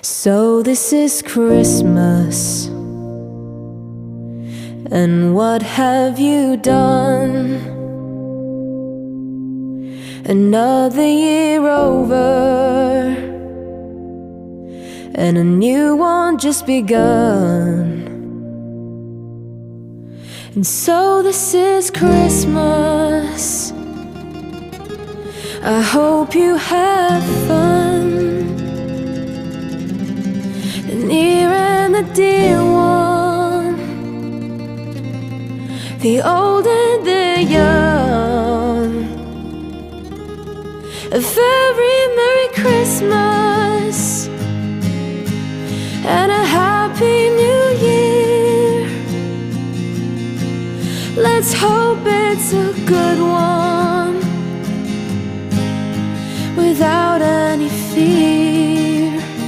So this is Christmas, and what have you done? Another year over, and a new one just begun. And so this is Christmas, I hope you have fun. The near and the dear one, the old and the young. A very Merry Christmas and a Happy New Year. Let's hope it's a good one without